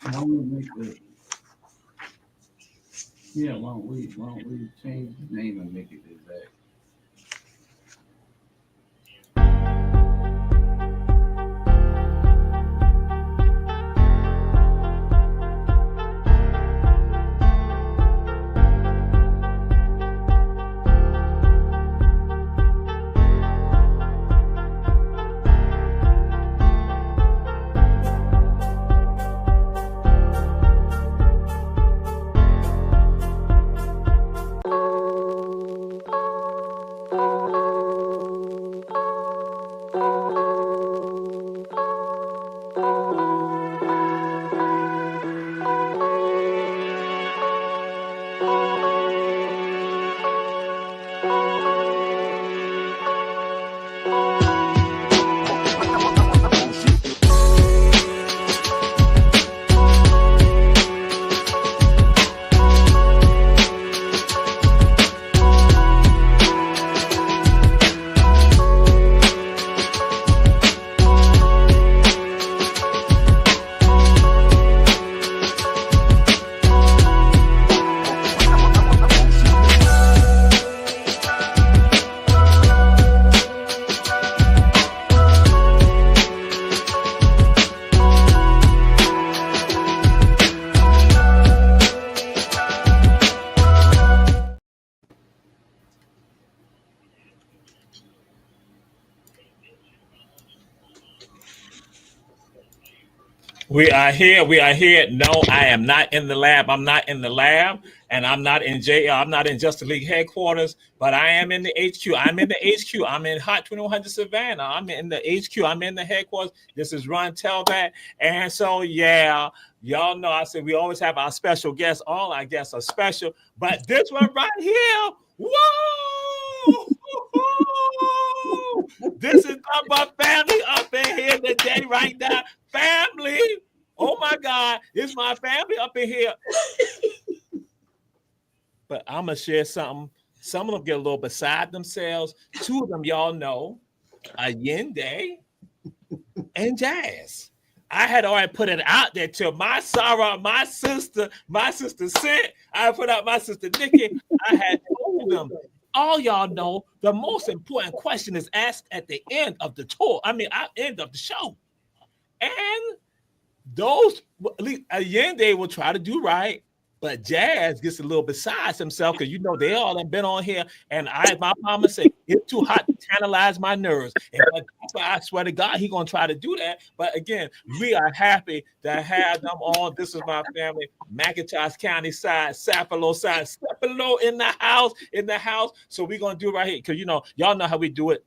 Why don't we make the yeah? Why don't we change the name and make it exact? We are here. We are here. No, I am not in the lab. I'm not in the lab, and I'm not in JL. I'm not in Justice League headquarters, but I am in the HQ. I'm in the HQ. I'm in Hot 2100 Savannah. I'm in the HQ. I'm in the headquarters. This is Ron Tell that. And so, yeah, y'all know I said we always have our special guests. All our guests are special, but this one right here, whoa! This is my family up in here today, right now. Family. Oh my God. It's my family up in here. But I'm going to share something. Some of them get a little beside themselves. Two of them, y'all know, Allende and Jazz. I had already put it out there to my Sarah, my sister sent. I put out my sister Nikki. I had told them. All y'all know the most important question is asked at the end of the tour. End of the show. And those, Allende will try to do right, but Jazz gets a little besides himself because they all have been on here. And my mama said it's too hot to tantalize my nerves. And I swear to God, he's gonna try to do that. But again, we are happy to have them on. This is my family, McIntosh County side, Sapelo side, Sapelo in the house. So we're gonna do it right here because y'all know how we do it.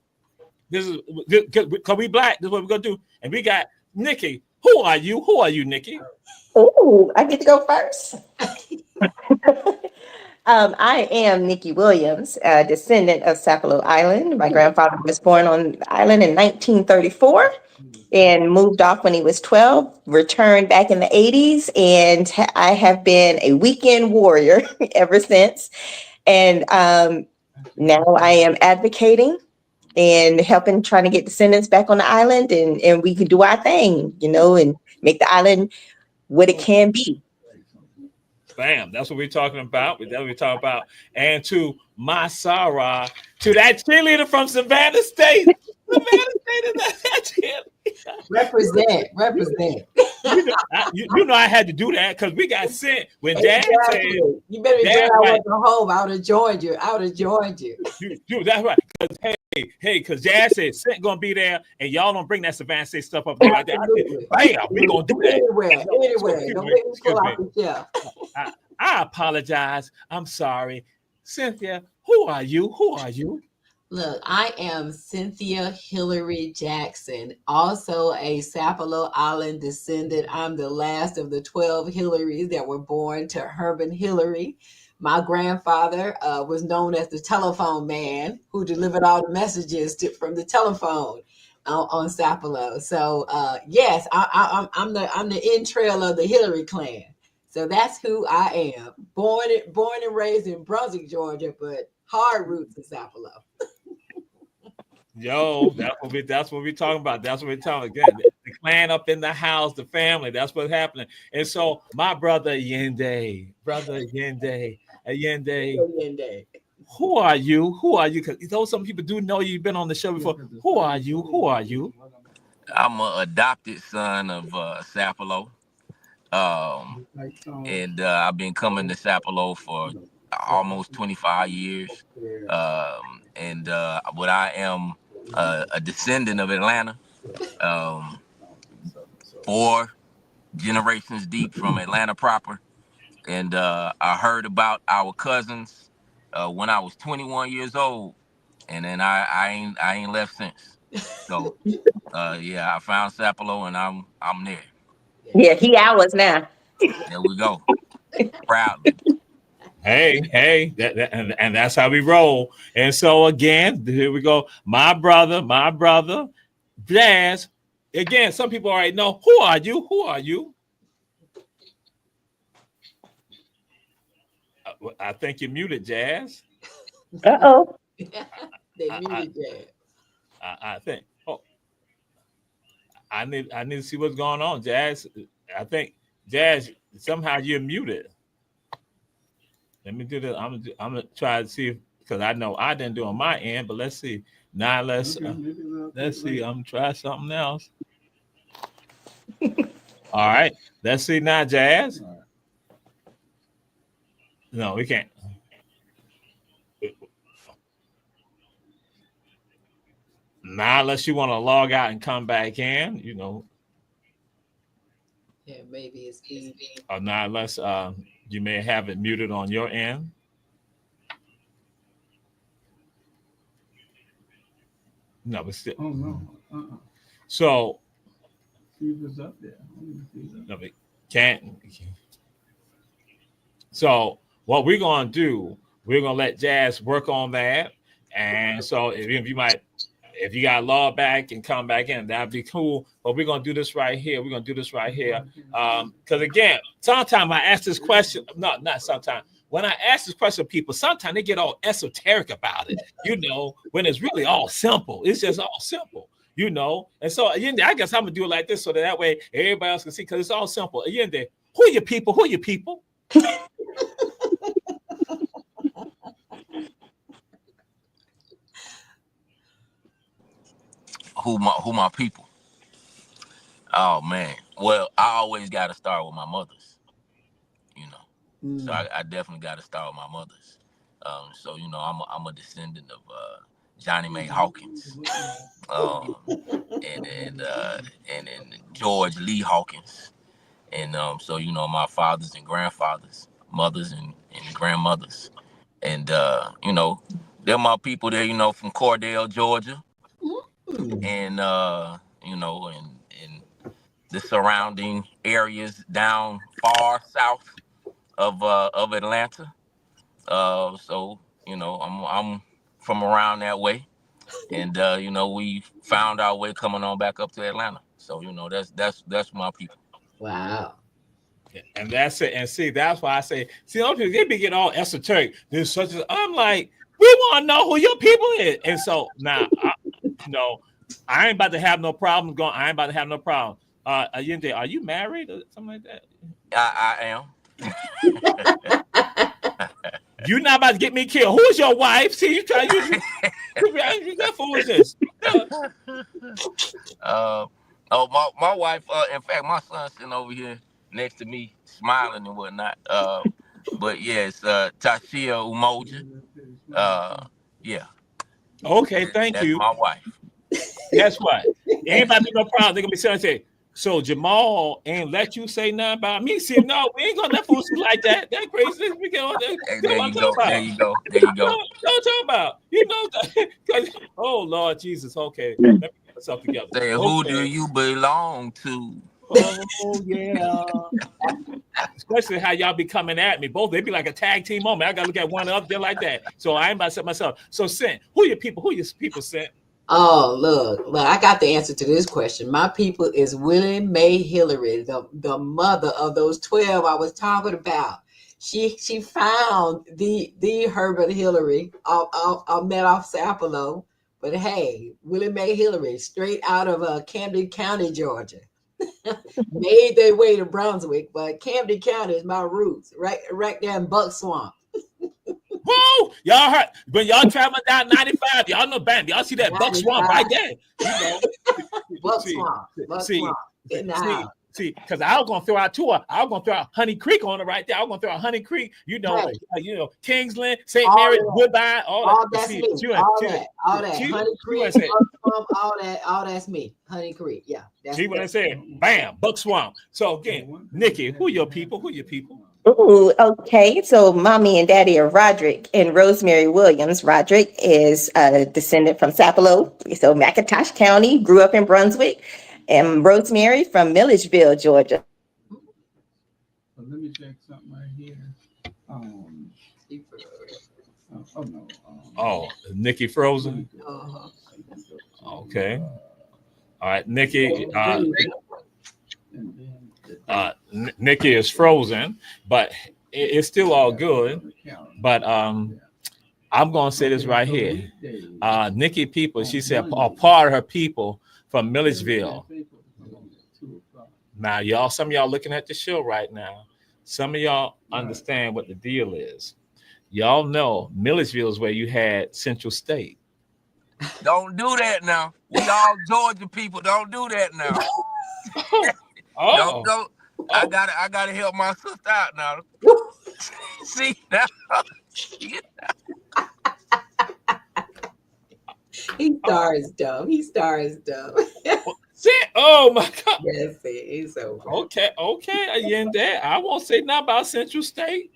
This is because we black. This is what we're gonna do. And we got Nikki. Who are you? Who are you, Nikki? Oh, I get to go first. I am Nikki Williams, a descendant of Sapelo Island. My grandfather was born on the island in 1934 and moved off when he was 12, returned back in the 80s, and I have been a weekend warrior ever since. And now I am advocating and helping, trying to get descendants back on the island, and we can do our thing, and make the island what it can be. Bam, that's what we're talking about. That's what we're talking about. And to my Sarah, to that cheerleader from Savannah State. Savannah State is that cheerleader. Represent. I had to do that because we got sent when Dad said, "You better be glad I wasn't home. I would have joined you. Dude, that's right. Because Dad said Sent gonna be there, and y'all don't bring that Savannah State stuff up there like that. Bam, we gonna do that anywhere. Don't make me pull out the chair. I apologize. I'm sorry, Cynthia. Who are you? Look, I am Cynthia Hillary Jackson, also a Sapelo Island descendant. I'm the last of the 12 Hillarys that were born to Herman Hillary. My grandfather was known as the telephone man who delivered all the messages from the telephone on Sapelo. So yes, I'm the entrail of the Hillary clan. So that's who I am. Born and raised in Brunswick, Georgia, but hard roots in Sapelo. Yo, that's what we're talking about. That's what we're talking again. clan up in the house, the family. That's what's happening. And so my brother Yende, Yende, who are you? Who are you? Because though some people do know you've been on the show before. Who are you? Who are you? I'm an adopted son of Sapelo. And I've been coming to Sapelo for almost 25 years. But I am a descendant of Atlanta, um, 4 generations deep from Atlanta proper. And I heard about our cousins when I was 21 years old, and then I ain't left since. So yeah, I found Sapelo, and I'm there. Yeah, he ours now. There we go, proudly. Hey, and that's how we roll. And so again, here we go. My brother, Jazz. Again, some people already know. Who are you? Who are you? I think you're muted, Jazz. Uh-oh. They muted Jazz. I think. Oh, I need to see what's going on, Jazz. I think Jazz, somehow you're muted. Let me do this. I'm gonna try to see because I know I didn't do on my end, but let's see. Now let's see. I'm gonna try something else. All right. Let's see now, Jazz. No, we can't. Now, unless you want to log out and come back in, Yeah, maybe it's easy. or not unless you may have it muted on your end. No, but still. Oh no. So He was up there. no, we can't. So what we're gonna do, we're gonna let Jazz work on that. And so if you got to log back and come back in, that'd be cool. But we're gonna do this right here. Because again, sometimes I ask this question. No, not sometimes. When I ask this question, people sometimes they get all esoteric about it. When it's really all simple. It's just all simple. And so I guess I'm gonna do it like this so that way everybody else can see because it's all simple. Who are your people? Who are your people? Who my people? Oh man. Well, I always got to start with my mothers. So I definitely got to start with my mothers. So I'm a descendant of Johnny May Hawkins, and George Lee Hawkins, and so my fathers and grandfathers, mothers and grandmothers, and they're my people there. From Cordell, Georgia, and and the surrounding areas down far south of Atlanta. So I'm from around that way, and we found our way coming on back up to Atlanta. So that's my people. Wow. And that's it. And see, that's why I say, all people they be getting all esoteric. There's such as I'm like, we want to know who your people is. And so now, I ain't about to have no problem going. I ain't about to have no problem. Allende, are you married or something like that? I am. You're not about to get me killed. Who is your wife? See, you try to use that foolishness. My wife. In fact, my son's sitting over here next to me, smiling and whatnot. But yes, Tashia Umoja. Yeah. Okay, thank That's you. my wife. Guess what? Ain't no problem. They're gonna be saying, say, so Jamal ain't let you say nothing about me. See, no, we ain't gonna let fools like that. That crazy. We get on there. There you go. There you go. There you go. Don't talk about. Oh Lord Jesus. Okay, let me get myself together. Say, who do you belong to? Oh yeah. Especially how y'all be coming at me. Both they be like a tag team moment. I gotta look at one up there like that. So I ain't about to set myself. So Sent, who your people? Who your people, Sent? Oh, look, I got the answer to this question. My people is Willie Mae Hillary, the mother of those 12 I was talking about. She found the Herbert Hillary met off Sapelo, But hey, Willie Mae Hillary, straight out of Camden County, Georgia, made their way to Brunswick, but Camden County is my roots, right there in Buck Swamp. Whoa, y'all heard when y'all traveling down 95, y'all know, bam, y'all see that Buck Swamp 95. right there. You know, Buck see, Swamp, Buck see, Swamp, in the house. see, because I was gonna throw out two. I was gonna throw out Honey Creek on it right there. I was gonna throw out Honey Creek. Hey. Kingsland, St. All Mary's, that. Woodbine, All that's me. All that. She, Honey she Creek, would've said, Buck Swamp, all that's me. Honey Creek, yeah. she would have said, bam, Buck Swamp. So again, Nikki, who your people? Who your people? Ooh, okay. So mommy and daddy are Roderick and Rosemary Williams. Roderick is a descendant from Sapelo, so McIntosh County, grew up in Brunswick. And Rosemary from Milledgeville, Georgia. But let me check something right here. Oh no. Oh, Nikki Frozen. Uh-huh. Okay. All right, Nikki. Nikki is frozen, but it's still all good. But I'm gonna say this right here. Nikki people, she said, are part of her people from Milledgeville. Now, y'all, some of y'all looking at the show right now. Some of y'all understand what the deal is. Y'all know Milledgeville is where you had Central State. Don't do that now. We all Georgia people. Don't do that now. Oh. Don't. I gotta help my sister out now. See now. He stars dumb. Oh my God. Yes, he's so Okay, Allende. I won't say nothing about Central State.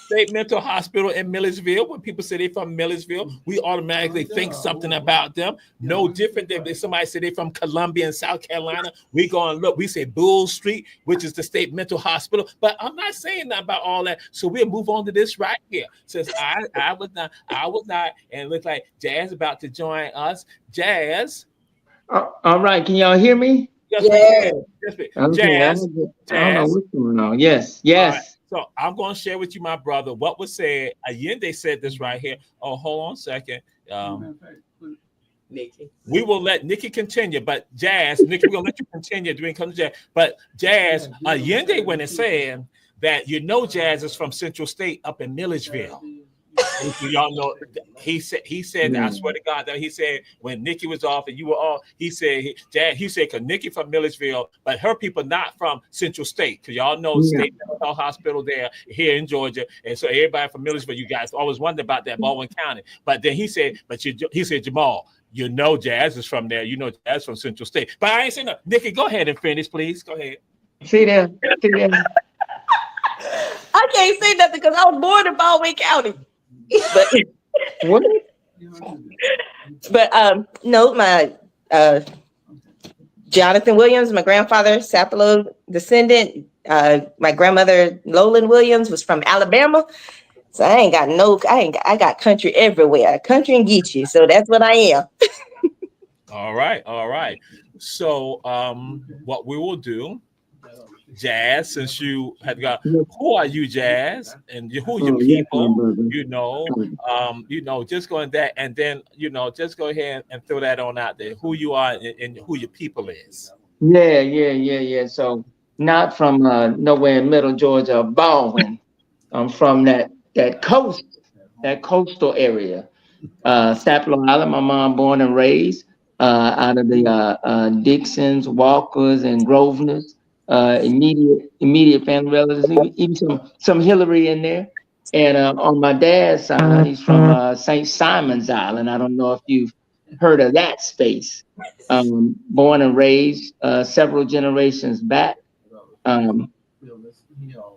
State Mental Hospital in Milledgeville. When people say they're from Milledgeville, we automatically think something about them. No different than if somebody say they're from Columbia and South Carolina. We go and look, we say Bull Street, which is the State Mental Hospital. But I'm not saying nothing about all that. So we'll move on to this right here. Since I was not, and it looks like Jazz about to join us. Jazz. All right, can y'all hear me? Yes, yeah. okay. Jazz. I don't know what's going on. Yes. Right. So I'm going to share with you, my brother, what was said. Allende said this right here. Oh, hold on a second. Nikki. We will let Nikki continue, but Jazz, Nikki, we're going to let you continue doing come to Jazz. But Jazz, Allende went and said that Jazz is from Central State up in Milledgeville. Y'all know he said I swear to God that he said when Nikki was off and you were off, he said because Nikki from Milledgeville, but her people not from Central State, because y'all know State Mental Hospital there here in Georgia, and so everybody from Milledgeville, you guys always wonder about that, Baldwin County. But then he said Jamal, Jazz is from there, Jazz from Central State. But I ain't saying no. Nikki, go ahead and finish, please. Go ahead. See there. I can't say nothing because I was born in Baldwin County. But What? No, my Jonathan Williams, my grandfather, Sapelo descendant. My grandmother Lolan Williams was from Alabama. So I got country everywhere, country and Geechee. So that's what I am. All right. So what we will do, Jazz, since you have got, who are you, Jazz, and who are your people? Just go in that, and then just go ahead and throw that on out there. Who you are and who your people is. Yeah. So not from nowhere in Middle Georgia, Baldwin. I'm from that coastal area. Sapelo Island. My mom born and raised out of the Dixons, Walkers, and Grosvenors. Immediate family relatives, even some Hillary in there. And on my dad's side, he's from St. Simon's Island. I don't know if you've heard of that space. Born and raised several generations back. I'm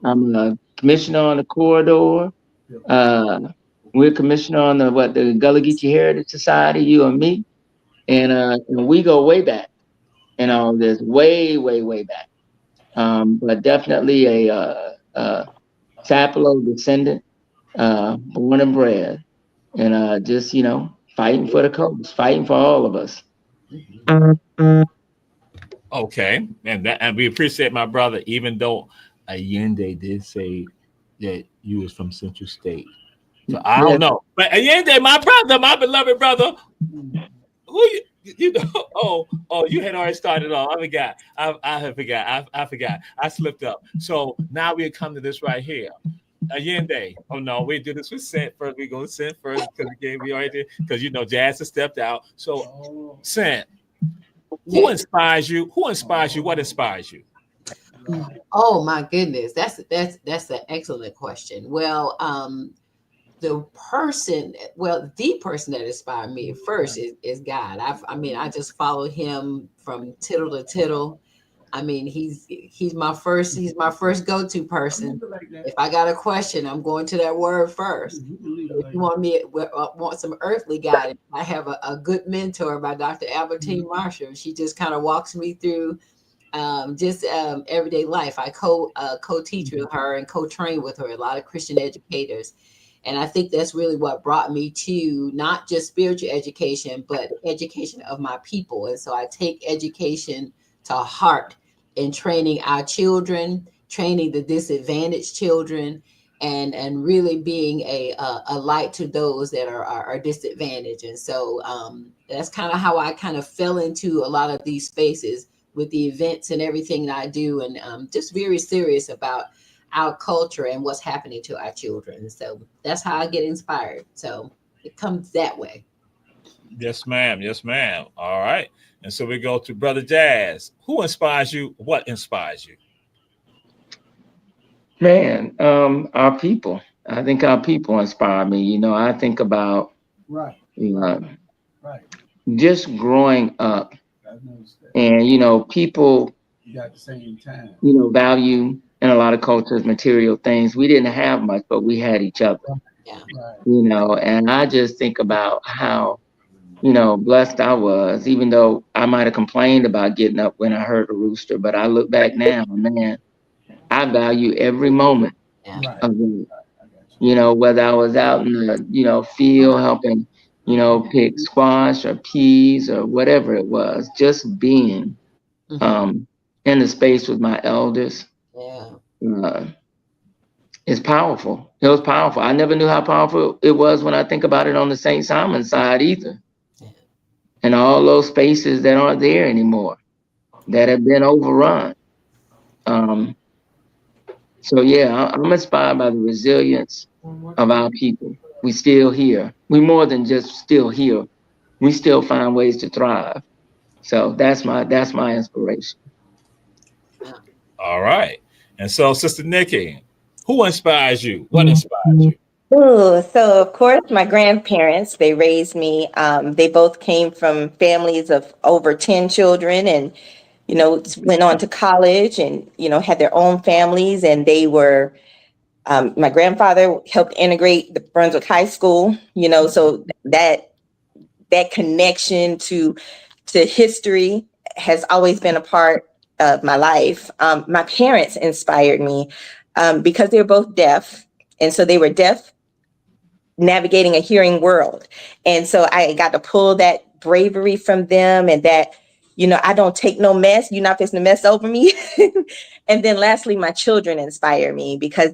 a commissioner on the corridor. We're commissioner on the Gullah Geechee Heritage Society, you and me. And we go way back. There's way back. But definitely a Sapelo descendant, born and bred, and just fighting for the coast, fighting for all of us. Okay, and we appreciate my brother, even though Allende did say that you was from Central State. So I don't know, but Allende, my brother, my beloved brother, who you know? Oh, you had already started off. I forgot. I have forgot. I forgot. I slipped up. So now we come to this right here. Allende. Oh no, we do this with Scent first. We go to Scent first because again we already did because Jazz has stepped out. So Scent, who Yes. inspires you? Who inspires you? What inspires you? Oh my goodness, that's an excellent question. Well, the person that inspired me first is God. I just follow him from tittle to tittle. I mean, he's my first go-to person. If I got a question, I'm going to that word first. If you want some earthly guidance, I have a good mentor by Dr. Albertine Marshall. She just kind of walks me through everyday life. I co-teach with her and co-train with her a lot of Christian educators. And I think that's really what brought me to not just spiritual education, but education of my people. And so I take education to heart in training our children, training the disadvantaged children, and really being a light to those that are disadvantaged. And so that's kind of how I kind of fell into a lot of these spaces with the events and everything that I do, and just very serious about our culture and what's happening to our children. So that's how I get inspired. So it comes that way. Yes, ma'am. Yes, ma'am. All right. And so we go to Brother Jazz. Who inspires you? What inspires you? Man, our people. I think our people inspire me. I think about Right, uh, right. just growing up, I noticed that. and people You got the same time. value in a lot of cultures material things. We didn't have much, but we had each other. Yeah. Right. And I just think about how blessed I was, even though I might have complained about getting up when I heard the rooster. But I look back now, man, I value every moment Yeah. Right. of it. I got you. Whether I was out in the, field helping, pick squash or peas or whatever it was, just being um, in the space with my elders Yeah. uh, is powerful. It was powerful. I never knew how powerful it was when I think about it on the St. Simon side either. Yeah. And all those spaces that aren't there anymore, that have been overrun. Um, so yeah, I'm inspired by the resilience of our people. We still here. We more than just still here. We still find ways to thrive. So that's my inspiration. All right. And so, Sister Nikki, who inspires you? What inspires you? Ooh, so of course, my grandparents, they raised me. They both came from families of over 10 children and, went on to college and, had their own families. And they were, my grandfather helped integrate the Brunswick High School, so that connection to history has always been a part of my life. My parents inspired me because they were both deaf. And so they were deaf navigating a hearing world. And so I got to pull that bravery from them and that, I don't take no mess. You're not fixing to mess over me. And then lastly, my children inspire me because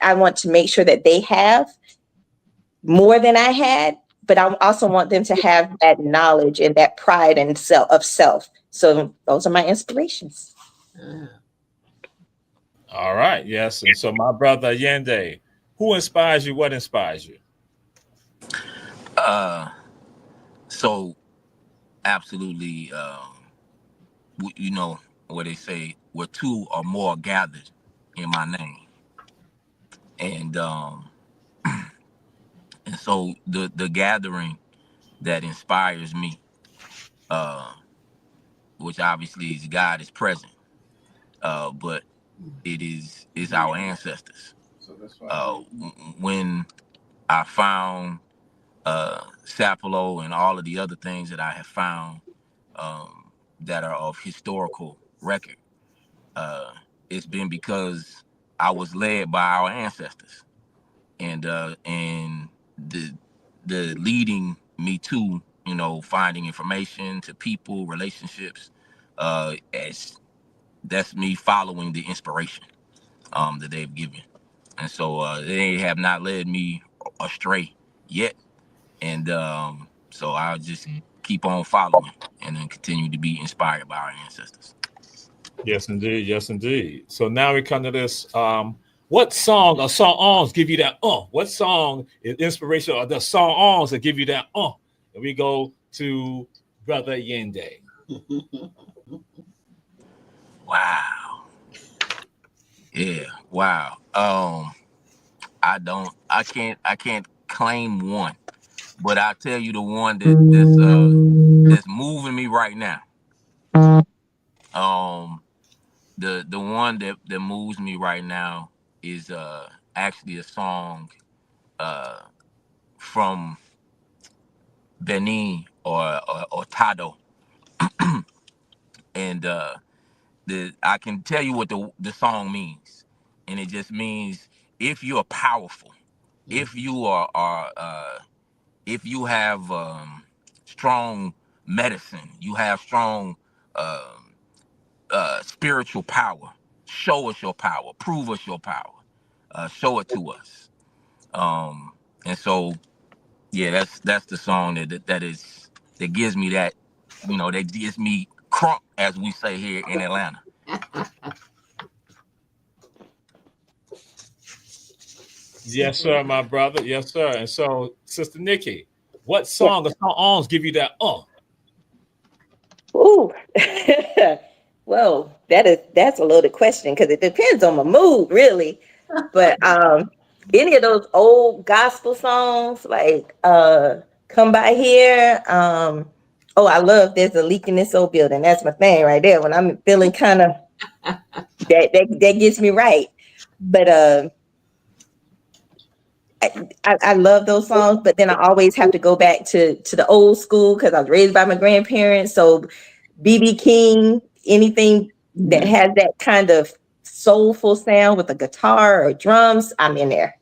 I want to make sure that they have more than I had, but I also want them to have that knowledge and that pride and self. So those are my inspirations. All right. Yes. And so, my brother Yende, who inspires you? What inspires you? Uh, so absolutely. You know what they say: where two or more gathered in my name, and so the gathering that inspires me, uh, which obviously is God is present, but it is our ancestors. So that's why. When I found Sapelo and all of the other things that I have found that are of historical record, uh, it's been because I was led by our ancestors, and the leading me to finding information to people relationships, as that's me following the inspiration that they've given, and so they have not led me astray yet, and so I'll just keep on following and then continue to be inspired by our ancestors. Yes, indeed. Yes, indeed. So now we come to this. What song or songs give you that? What song is inspirational? Or the songs that give you that? And we go to Brother Yende. Wow. Yeah. Wow. I can't claim one, but I'll tell you the one that's moving me right now. The one that moves me right now is actually a song from Benin or Tado, and I can tell you what the song means, and it just means if you are powerful, if you if you have strong medicine, you have strong spiritual power. Show us your power. Prove us your power. Show it to us. And so, yeah, that's the song that gives me that, that gives me crunk, as we say here in Atlanta. Yes, sir, my brother. Yes, sir. And so, Sister Nikki, what song or songs give you that? Ooh. Well, that's a loaded question because it depends on my mood, really. But any of those old gospel songs like Come By Here. Oh, I love There's a Leak in This Old Building. That's my thing right there. When I'm feeling kind of that gets me right. But I love those songs, but then I always have to go back to the old school because I was raised by my grandparents. So B.B. King, anything that has that kind of soulful sound with a guitar or drums, I'm in there.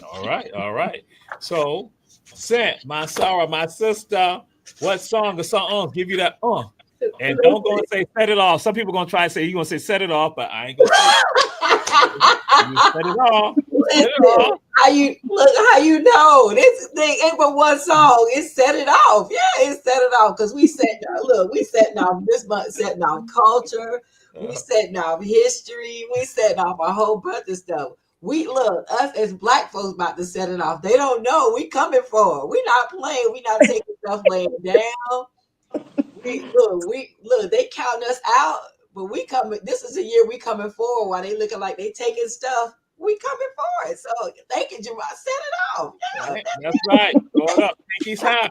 All right, all right. So, Sent, my sorrow, my sister, what song or songs give you that? And don't go and say set it off. Some people gonna try to say you're gonna say set it off, but I ain't gonna say you set it off. Set it off. How you know this thing ain't but one song? It set it off. Yeah, it set it off because we setting off this month, setting off culture, we setting off history, we setting off a whole bunch of stuff. We us as Black folks about to set it off. They don't know we coming for it. We not playing. We not taking stuff laying down. We they count us out, but we coming. This is a year we coming forward. While they looking like they taking stuff, we coming for it. So thank you, Jerome. Set it off. Yeah, that's right. Throw it up. Pinky's high.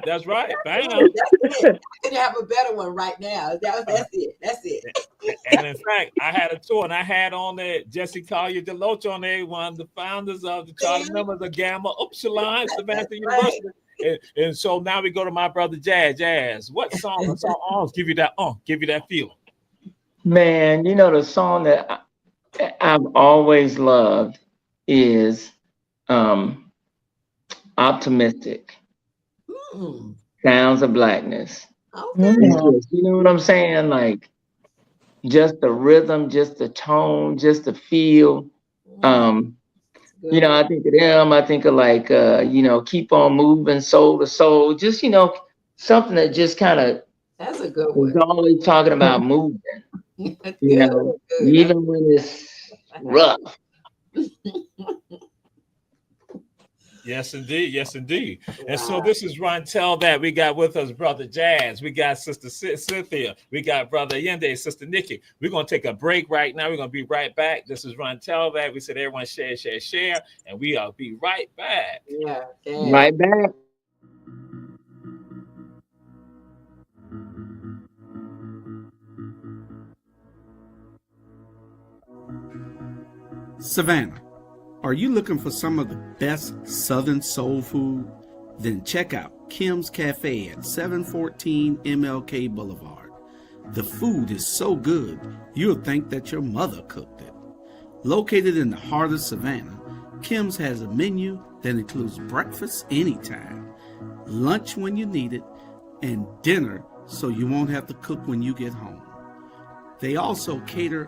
That's right. Bam. That's it. I could have a better one right now. That's it. And in fact, I had a tour and I had on there Jesse Collier DeLoach on there, one of the founders of the charter members of Gamma Upsilon, Savannah University. Right. And so now we go to my brother Jazz. What songs or songs give you that feeling? Man, the song that I've always loved is Optimistic. Sounds of Blackness. Okay. You know what I'm saying? Like just the rhythm, just the tone, just the feel. I think of them. I think of like Keep On Moving, Soul to Soul. Just something that just kind of that's a good one. Is always talking about moving. Even when it's rough. Yes, indeed. Yes, indeed. Wow. And so this is Rontel that we got with us, Brother Jazz. We got Sister Cynthia. We got Brother Yende, Sister Nikki. We're going to take a break right now. We're going to be right back. This is Rontel that we said everyone share, and we'll be right back. Yeah. Right back. Savannah. Are you looking for some of the best Southern soul food? Then check out Kim's Cafe at 714 MLK Boulevard. The food is so good, you'll think that your mother cooked it. Located in the heart of Savannah, Kim's has a menu that includes breakfast anytime, lunch when you need it, and dinner so you won't have to cook when you get home. They also cater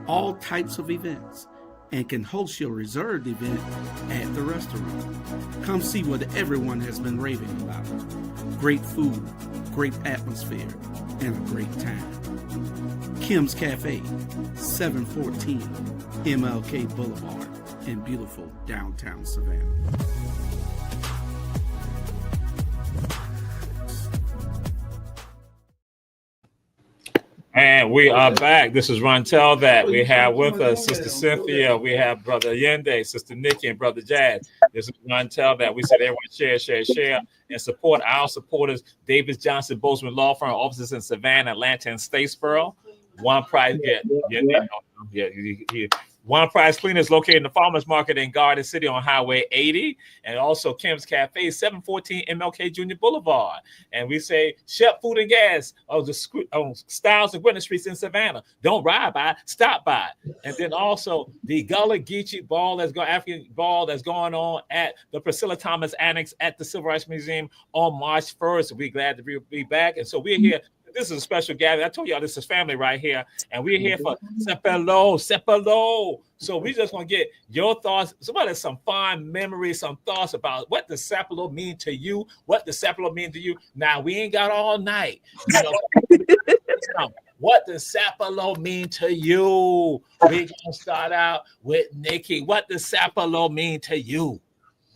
all types of events. and can host your reserved event at the restaurant. Come see what everyone has been raving about. Great food, great atmosphere, and a great time. Kim's Cafe, 714 MLK Boulevard in beautiful downtown Savannah. And we are back. This is Ron Tell That. We have with us Sister Cynthia. We have Brother Yende, Sister Nikki, and Brother Jazz. This is Ron Tell That. We said everyone share, and support our supporters. Davis Johnson Bozeman Law Firm offices in Savannah, Atlanta, and Statesboro. One prize get. One Prize Cleaners located in the Farmers Market in Garden City on Highway 80. And also Kim's Cafe, 714 MLK Junior Boulevard. And we say Chef Food and Gas on Styles and Gwyneth Streets in Savannah. Don't ride by, stop by. And then also the Gullah Geechee ball African ball that's going on at the Priscilla Thomas Annex at the Civil Rights Museum on March 1st. We're glad to be back. And so we're here. This is a special gathering. I told y'all this is family right here, and we're here for Sepelo. So we just want to get your thoughts. Somebody has some fond memories, some thoughts about what does Sepelo mean to you? What does Sepelo mean to you? Now we ain't got all night. You know, what does Sepelo mean to you? We're gonna start out with Nikki. What does Sepelo mean to you?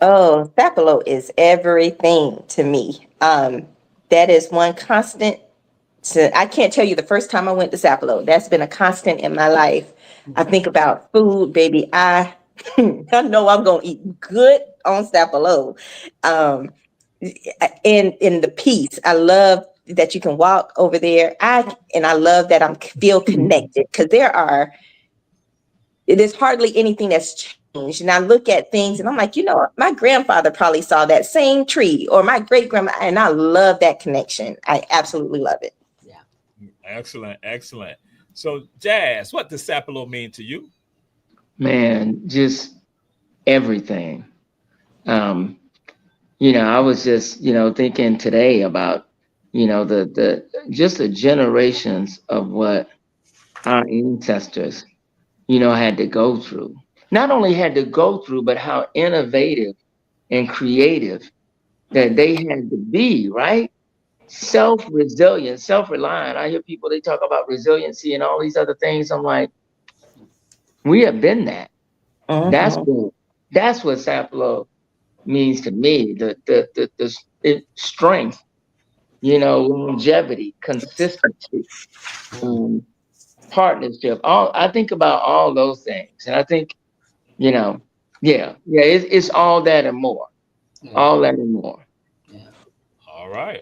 Oh, Sapelo is everything to me. That is one constant. So I can't tell you the first time I went to Sapelo. That's been a constant in my life. I think about food, baby. I know I'm gonna eat good on Sapelo. And in the peace, I love that you can walk over there. I love that I feel connected because there's hardly anything that's changed. And I look at things and I'm like, my grandfather probably saw that same tree, or my great grandma, and I love that connection. I absolutely love it. Excellent. So, Jazz, what does Sapelo mean to you? Man, just everything. I was just, thinking today about, the generations of what our ancestors, had to go through. Not only had to go through, but how innovative and creative that they had to be, right? Self-resilient, self-reliant. I hear people, they talk about resiliency and all these other things. I'm like, we have been that. That's what Sapelo means to me. The strength, longevity, consistency, partnership. I think about all those things, and I think, it's all that and more. All that and more.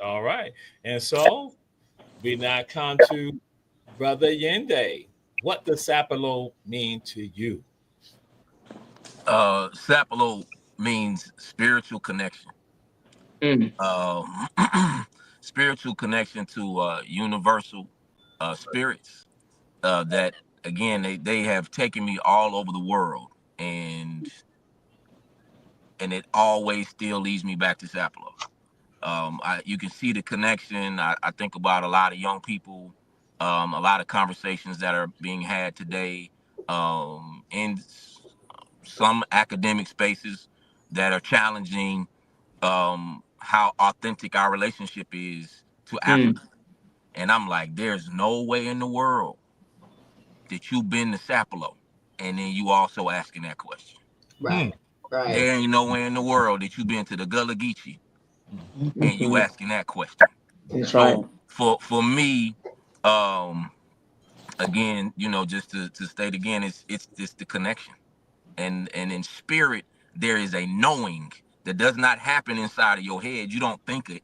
All right. And so we now come to Brother Yende. What does Sapelo mean to you? Sapelo means spiritual connection. Spiritual connection to universal spirits that, again, they have taken me all over the world, and it always still leads me back to Sapelo. You can see the connection. I think about a lot of young people, a lot of conversations that are being had today in some academic spaces that are challenging how authentic our relationship is to Africa. And I'm like, there's no way in the world that you've been to Sapelo and then you also asking that question. Right. There ain't nowhere in the world that you've been to the Gullah Geechee and you asking that question. That's so right. for me, again, just to state again, it's the connection, and in spirit there is a knowing that does not happen inside of your head. You don't think it.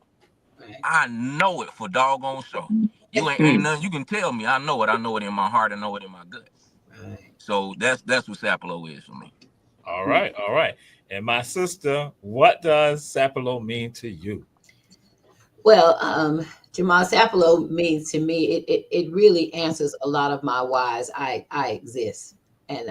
Right. I know it for doggone sure. You ain't nothing you can tell me. I know it. I know it in my heart. I know it in my gut. Right. So that's what Sapelo is for me. All right. And my sister, what does Sapelo mean to you? Well, Jamal, Sapelo means to me, it really answers a lot of my whys I exist. And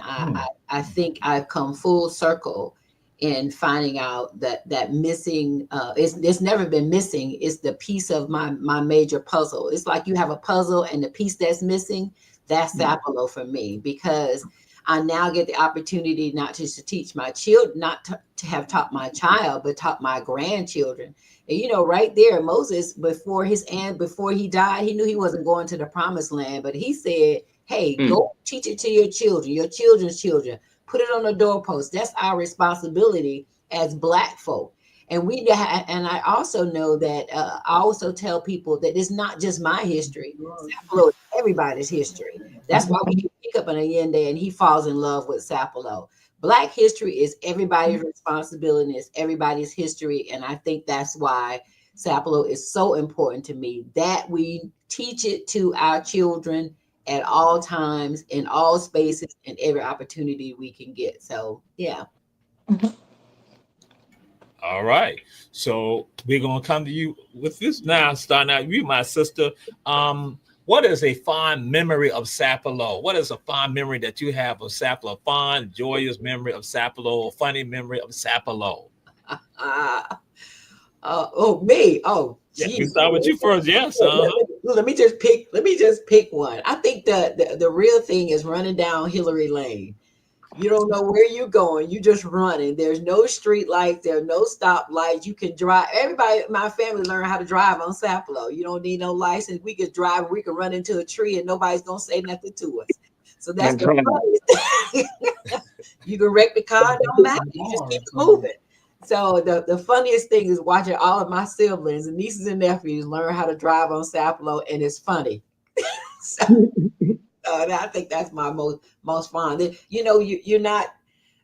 I think I've come full circle in finding out that missing, it's never been missing. It's the piece of my major puzzle. It's like you have a puzzle and the piece that's missing, that's Sapelo for me, because I now get the opportunity not just to teach my children, not to have taught my child, but taught my grandchildren. And you know, right there, Moses, before he died, he knew he wasn't going to the promised land, but he said, hey, go teach it to your children, your children's children, put it on the doorpost. That's our responsibility as Black folk. And and I also know that I also tell people that it's not just my history. Sapelo is everybody's history. That's why we can pick up an Allende and he falls in love with Sapelo. Black history is everybody's responsibility, it's everybody's history. And I think that's why Sapelo is so important to me, that we teach it to our children at all times, in all spaces, and every opportunity we can get. So, yeah. All right. So we're gonna come to you with this now. Starting out, you, my sister. What is a fond memory of Sapelo? What is a fond memory that you have of Sapelo? Fond, joyous memory of Sapelo, a funny memory of Sapelo? Me. Oh, Yeah, we geez. start with you first. Yes. Let me just pick one. I think the real thing is running down Hillary Lane. You don't know where you're going. You just running. There's no street lights. There are no stop lights. You can drive. Everybody, my family learned how to drive on Sapelo. You don't need no license. We could drive. We could run into a tree and nobody's gonna say nothing to us. So that's the funniest thing. You can wreck the car. Don't matter. You just keep moving. So the funniest thing is watching all of my siblings and nieces and nephews learn how to drive on Sapelo, and it's funny. So, I think that's my most fun. You know, you're not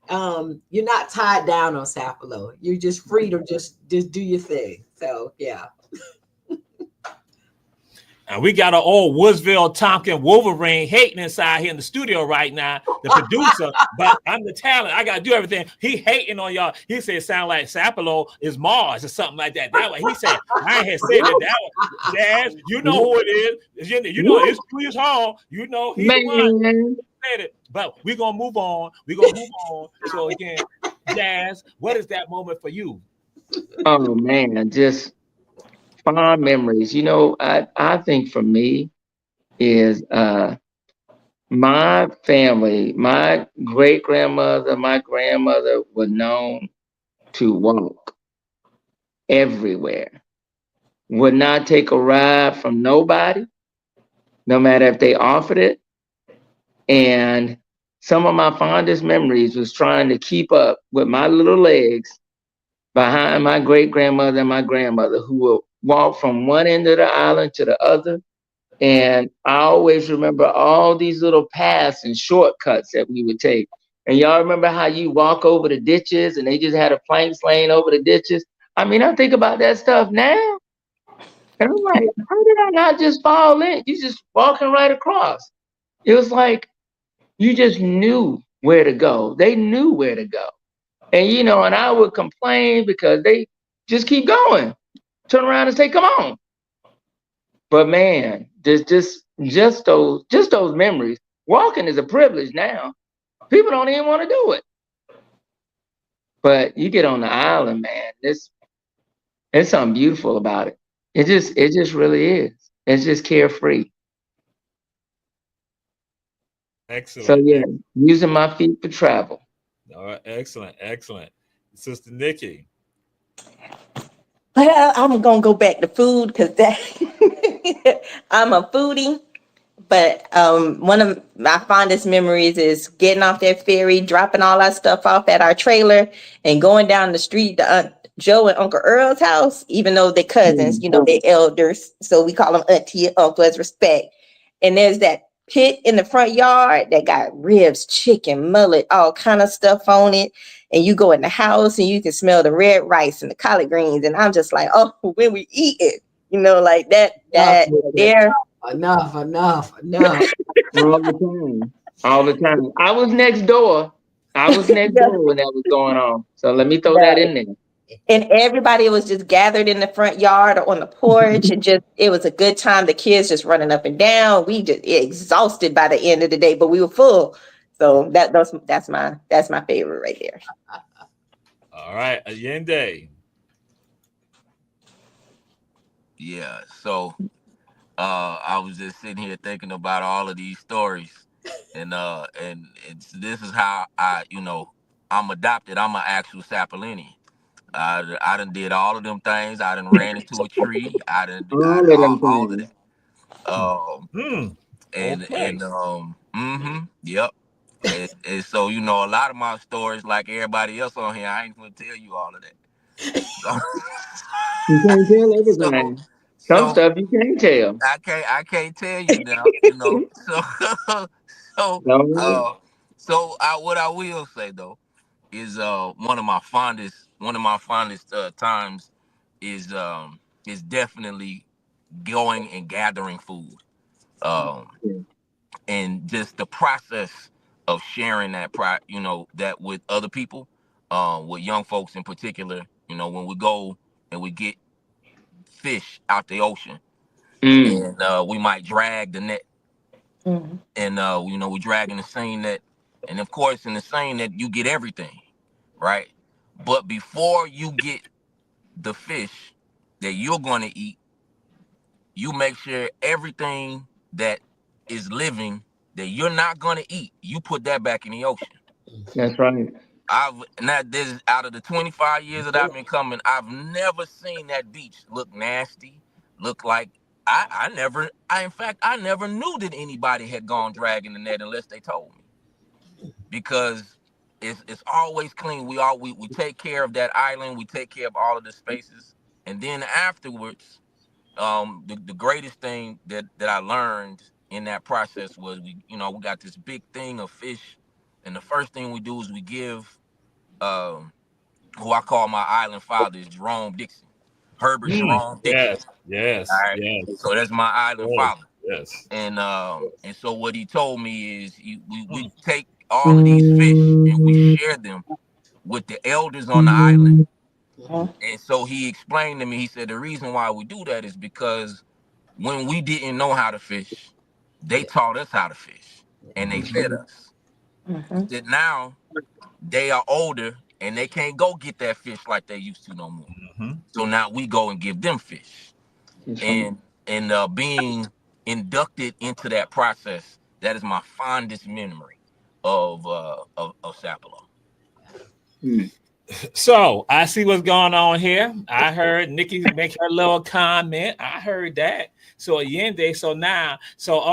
tied down on Sapelo. You're just free to just do your thing. So yeah. And we got an old Woodsville Tompkins Wolverine hating inside here in the studio right now, the producer, but I'm the talent. I got to do everything. He hating on y'all. He said it sound like Sapelo is Mars or something like that. That way he said, I ain't said that way. Jazz, you know who it is. You know it's Chris Hall. You know he's the one who said it. But we're going to move on. So again, Jazz, what is that moment for you? Oh man, just fond memories. You know, I think for me is my family, my great grandmother, my grandmother were known to walk everywhere. Would not take a ride from nobody, no matter if they offered it. And some of my fondest memories was trying to keep up with my little legs behind my great grandmother and my grandmother, who would walk from one end of the island to the other. And I always remember all these little paths and shortcuts that we would take. And y'all remember how you walk over the ditches and they just had a planks laying over the ditches? I mean, I think about that stuff now. And I'm like, how did I not just fall in? You just walking right across. It was like you just knew where to go. They knew where to go. And you know, and I would complain because they just keep going. Turn around and say, come on. But man, just those memories. Walking is a privilege now. People don't even want to do it. But you get on the island, man, there's something beautiful about it. It just really is. It's just carefree. Excellent. So yeah, using my feet for travel. All right, excellent. Sister Nikki. Well, I'm gonna go back to food because I'm a foodie. But one of my fondest memories is getting off that ferry, dropping all our stuff off at our trailer, and going down the street to Aunt Joe and Uncle Earl's house. Even though they're cousins, you know, they're elders, so we call them auntie and uncle as respect. And there's that pit in the front yard that got ribs, chicken, mullet, all kind of stuff on it. And you go in the house and you can smell the red rice and the collard greens. And I'm just like, oh, when we eat it, you know, like that there. Enough. All the time. I was next door. When that was going on. So let me throw that in there. And everybody was just gathered in the front yard or on the porch, and just it was a good time. The kids just running up and down. We just exhausted by the end of the day, but we were full. So that's my favorite right there. All right, Allende. Yeah. So I was just sitting here thinking about all of these stories, and this is how I'm adopted. I'm an actual Sapolinian. I done did all of them things. I done ran into a tree. I All done of them all of things. that. Hmm. Okay. Yep. And so a lot of my stories, like everybody else on here, I ain't gonna tell you all of that. You can't tell So, everything. Some so stuff you can't tell. I can't tell you now. So so No. uh what I will say though is one of my fondest times is definitely going and gathering food. Um and just the process of sharing that with other people, with young folks in particular, when we go and we get fish out the ocean, Mm. and we might drag the net, Mhm. and we drag in the same net, and of course in the same net you get everything, right? But before you get the fish that you're going to eat, you make sure everything that is living that you're not going to eat, you put that back in the ocean. That's right. I've not this Out of the 25 years that I've been coming, I've never seen that beach look nasty. Look like I never knew that anybody had gone dragging the net unless they told me, because it's always clean. We take care of that island. We take care of all of the spaces, and then afterwards, the greatest thing that I learned in that process was we got this big thing of fish, and the first thing we do is we give um, who I call my island father is Jerome Dixon, Herbert Mm. Jerome Dixon. Yes. All Yes. right, Yes. so that's my island Yes. father, Yes. and so what he told me is we take all of these fish and we share them with the elders on the island. Mhm. And so he explained to me, he said the reason why we do that is because when we didn't know how to fish, they taught us how to fish and they fed us. He Mhm. said now they are older and they can't go get that fish like they used to no more. Mhm. So now we go and give them fish. That's right. And being inducted into that process, that is my fondest memory of Sapelo. Mm. So I see what's going on here. I heard Nikki make her little comment. I heard that. So Allende,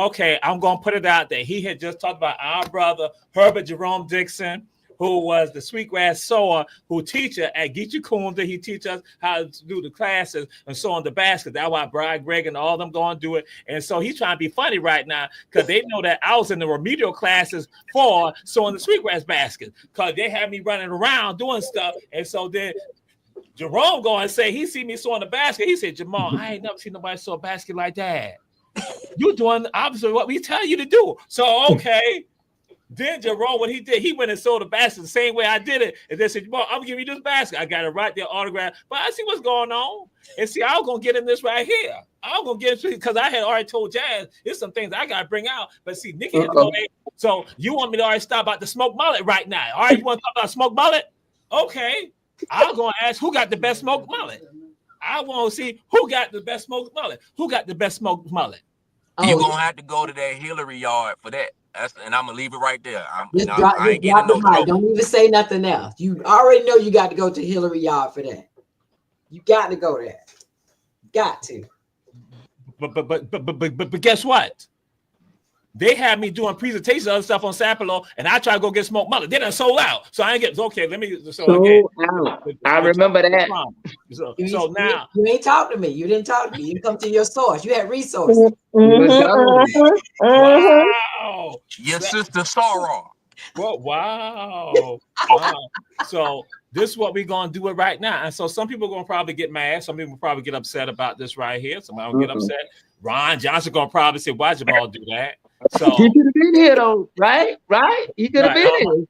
okay, I'm gonna put it out there. He had just talked about our brother Herbert Jerome Dixon, who was the sweetgrass sower, who teacher at Geechee Kunda. He teach us how to do the classes and so on the basket. That's why Brian Greg and all them going to do it. And so he's trying to be funny right now because they know that I was in the remedial classes for sewing the sweetgrass basket because they had me running around doing stuff. And so then Jerome going and say he see me sewing the basket. He said, Jamal, I ain't never seen nobody sew a basket like that. You doing the opposite of what we tell you to do. So okay. Then Jerome, what he did, he went and sold the basket the same way I did it. And then said, I'm gonna give you this basket. I got it right there, autograph. But I see what's going on. And see, I was gonna get in this right here. I was gonna get into it because I had already told Jazz there's some things I gotta bring out. But see, Nikki had to go, Uh-oh. hey, so you want me to already stop about the smoked mullet right now? All right, you want to talk about smoked mullet? Okay. I'm gonna ask who got the best smoked mullet. I want to see who got the best smoked mullet. Who got the best smoked mullet? You're Oh, gonna have to go to that Hillary yard for that. And I'm gonna leave it right there. just drop, I just ain't getting drop in the no mic. trouble. Don't even say nothing else. You already know you got to go to Hillary Yard for that. You got to go there. Got to. But guess what? They had me doing presentations of other stuff on Sapelo, and I try to go get smoked mullet. They done sold out. So I ain't get okay. Let me so again. So out. I remember that. So now You ain't talk to me. You didn't talk to me. You come to your source. You had resources. Mhm. He was gone. Mhm. Mhm. wow. Your sister Sorrow. Well, wow. Wow. So this is what we're gonna do it right now. And so some people are gonna probably get mad. Some people will probably get upset about this right here. Somebody will get upset. Ron Johnson gonna probably say, why Jamal do that? So He could have been here though, right? Right? He could have right, been here.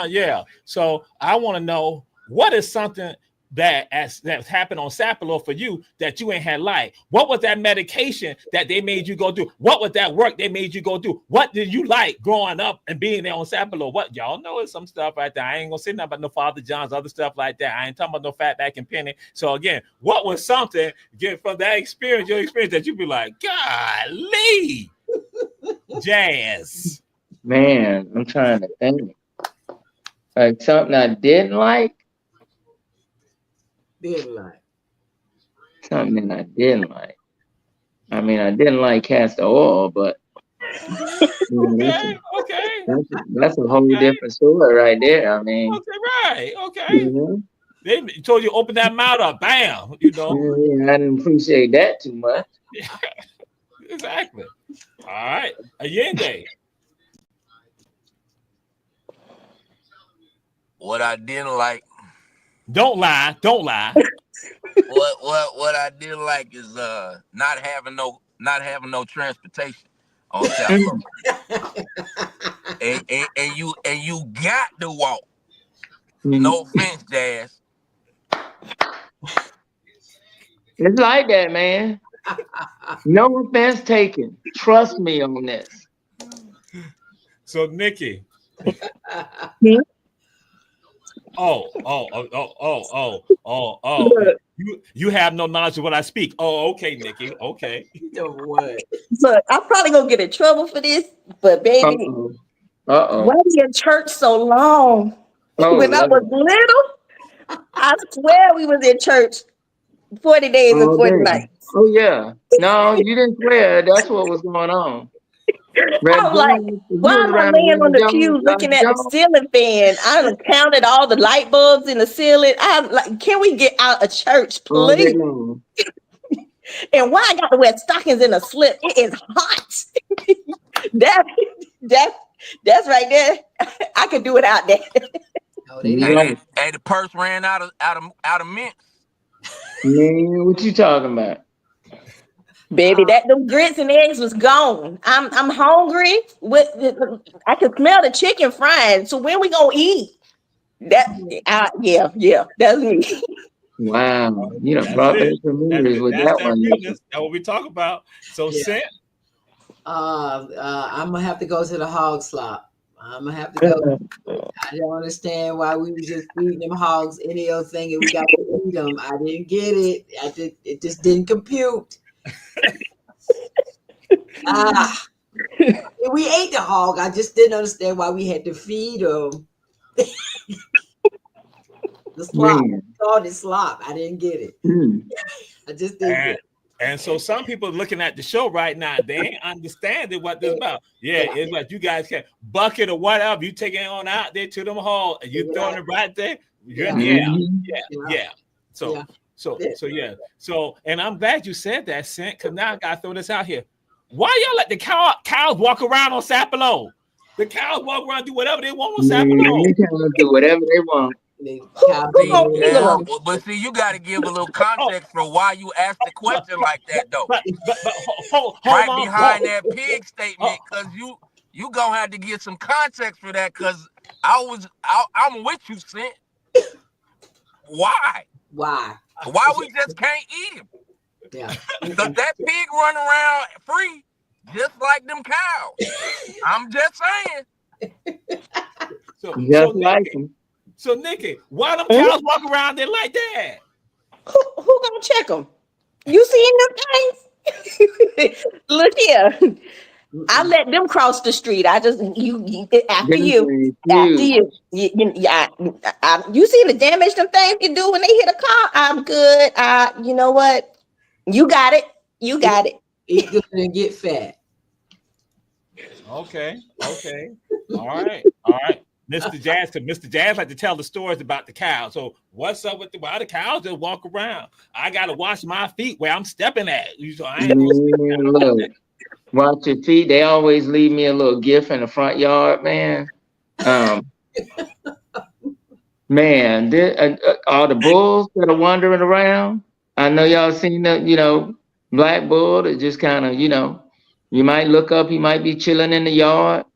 yeah. So I want to know what is something that's happened on Sapelo for you that you ain't had like. What was that medication that they made you go do? What was that work they made you go do? What did you like growing up and being there on Sapelo? What y'all know is some stuff right there. I ain't gonna say nothing about no Father John's other stuff like that. I ain't talking about no Fatback and Penny. So again, what was something get from that experience, your experience that you be like, golly, Jazz. Man, I'm trying to think. Like something I didn't like. Didn't like. Something I didn't like. I mean, I didn't like castor oil, but you know, Okay, okay, that's a whole different story right there. I mean, okay, right, okay. you They told you open that mouth up, bam. You know yeah, I didn't appreciate that too much. exactly. All right, Allende. What I didn't like, Don't lie. Don't lie. what I didn't like is not having no transportation on South Road. And you got to walk. No offense, Jazz. It's like that, man. No offense taken. Trust me on this. So Nikki. Hmm? Oh. You have no knowledge of what I speak. Oh, okay, Nikki. Okay. What? Look, I'm probably gonna get in trouble for this, but baby, Uh-oh. why we in church so long? Oh, When I was Lord. little, I swear we was in church 40 days and All 40 day. nights. Oh, yeah. No, you didn't swear. That's what was going on. Red I'm like, Jones, why you was am I around laying on Red the Jones, pew Dr. looking at the Jones? ceiling fan? I done counted all the light bulbs in the ceiling. I'm like, can we get out of church, All day please? long. And why I got to wear stockings in a slip? It is hot. that, that, that's right there. I could do it out there. No, they You didn't. right. Hey, the purse ran out of mint. Man, what you talking about? Baby, that them grits and eggs was gone. I'm hungry. I can smell the chicken frying. So when we gonna eat? Yeah, that's me. Wow. You done That's brought back it. some That's memories it. with That's that that one. realness. That's what we talk about. So Yeah. Sent. I'm gonna have to go to the hog slop. I'm gonna have to go. I don't understand why we was just feeding them hogs any old thing and we got to eat them. I didn't get it. It just didn't compute. We ate the hog. I just didn't understand why we had to feed them the slop. Man. Called it slop. I didn't get it. I just didn't get it. And so some people looking at the show right now, they ain't understanding what this about. Yeah, it's like you guys can bucket or whatever. You take it on out there to them hall and you throwing it right there. Yeah. So, and I'm glad you said that, Sent, because now I gotta throw this out here. Why y'all let the cows walk around on Sapelo? The cows walk around, do whatever they want on Sapelo. They can do whatever they want. Who gonna feed them? But see, you got to give a little context for why you asked the question like that, though. But hold Right on. behind that pig statement, because you gonna have to get some context for that. Because I'm with you, Sent. Why we just can't eat him? Yeah. Because that pig run around free, just like them cows. I'm just saying. Just like him. So Nikki, why them cows walk around there like that? Who gonna check them? You seeing them things? Look here. I let them cross the street. After you. You see the damage them things can do when they hit a car. I'm good. You know what? You got it. Eat good and get fat. Okay. All right. Mr. Jazz like to tell the stories about the cows. So what's up with why the cows just walk around? I gotta wash my feet where I'm stepping at. So I ain't Look, watch your feet. They always leave me a little gift in the front yard, man. Man, all the bulls that are wandering around. I know y'all seen the, black bull that just kind of, you might look up, he might be chilling in the yard.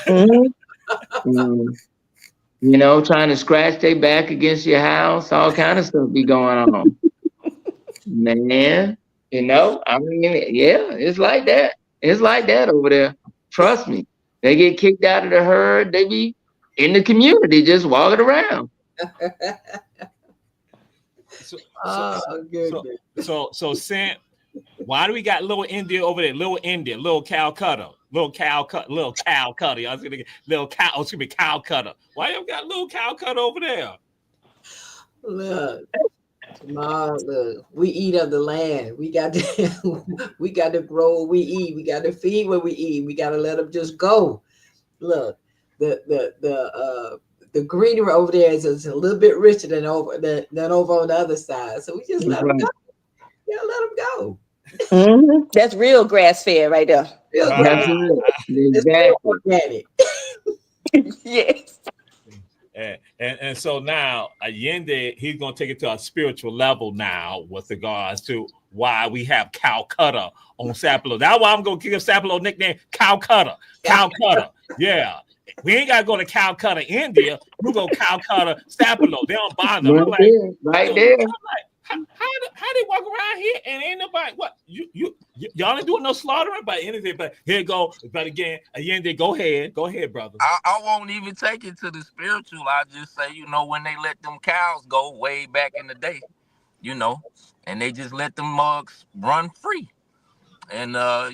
Trying to scratch their back against your house, all kind of stuff be going on. Man, I mean, yeah, it's like that. It's like that over there. Trust me. They get kicked out of the herd. They be in the community just walking around. So Sent, why do we got little India over there? Little India, little Calcutta. little cow cutter. I was gonna get little cow. Oh, excuse me, cow cutter. Why you got little cow cutter over there? Look, Mom, look, we eat of the land. We got to we got to grow what we eat. We got to feed what we eat. We got to let them just go. Look, the greenery over there is a little bit richer than over on the other side. So we just let them go. Yeah, let them go. Mm-hmm. That's real grass fed right there. Real That's grass. it. It's real Exactly. organic. Yes. And so now Allende, he's gonna take it to a spiritual level now with regards to why we have Calcutta on Sapelo. That's why I'm gonna give Sapelo nickname Calcutta. Calcutta. Yeah. We ain't gotta go to Calcutta, India. We go Calcutta, Sapelo. They don't bother. Right there. Right there. I'm like, how they walk around here and ain't nobody what y'all ain't doing no slaughtering by anything, but here you go. But again, Allende, go ahead, brother. I won't even take it to the spiritual. I just say, when they let them cows go way back in the day, and they just let them mugs run free. And I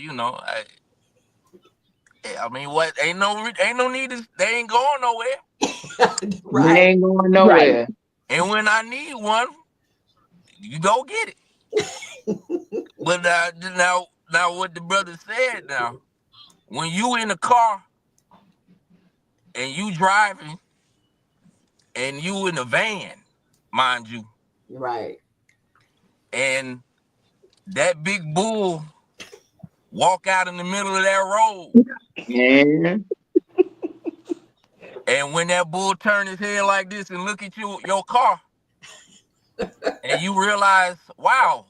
mean, what ain't no need to, they ain't going nowhere. Right. They ain't going nowhere. Right. And when I need one, you go get it. But now what the brother said now, when you in the car and you driving and you in a van, mind you, Right. and that big bull walk out in the middle of that road. Yeah. And when that bull turn his head like this and look at your car, and you realize, wow,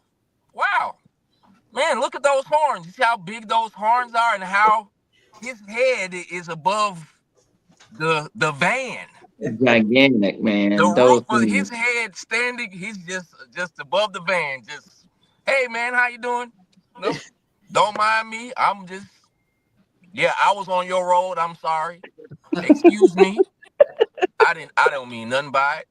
man, look at those horns. You see how big those horns are and how his head is above the van. Gigantic, man. The Those roof of things. his head standing, he's just above the van. Just, hey man, how you doing? No, don't mind me. I was on your road. I'm sorry. Excuse me. I don't mean nothing by it.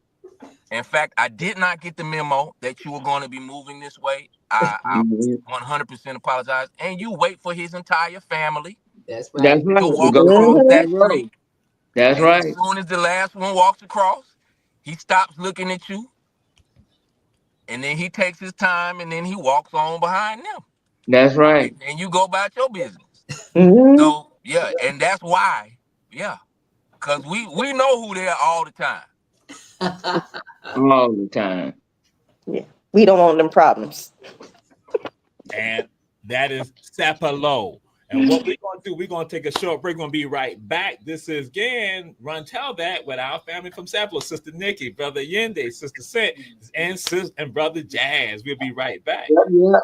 In fact, I did not get the memo that you were going to be moving this way. I 100% apologize. And you wait for his entire family That's right. That's right. to walk Go across across that that road. street. That's And right. as soon as the last one walks across, he stops looking at you. And then he takes his time and then he walks on behind them. That's right. And you go about your business. Mm-hmm. So, yeah, and that's why. Yeah. Because we know who they are all the time. All the time. Yeah. We don't want them problems. And that is Sapelo. And what we're going to do, we're going to take a short break. We're going to be right back. This is, again, Run Tell That with our family from Sapelo, Sister Nikki, Brother Yende, Sister Sent, and Brother Jazz. We'll be right back. Yeah.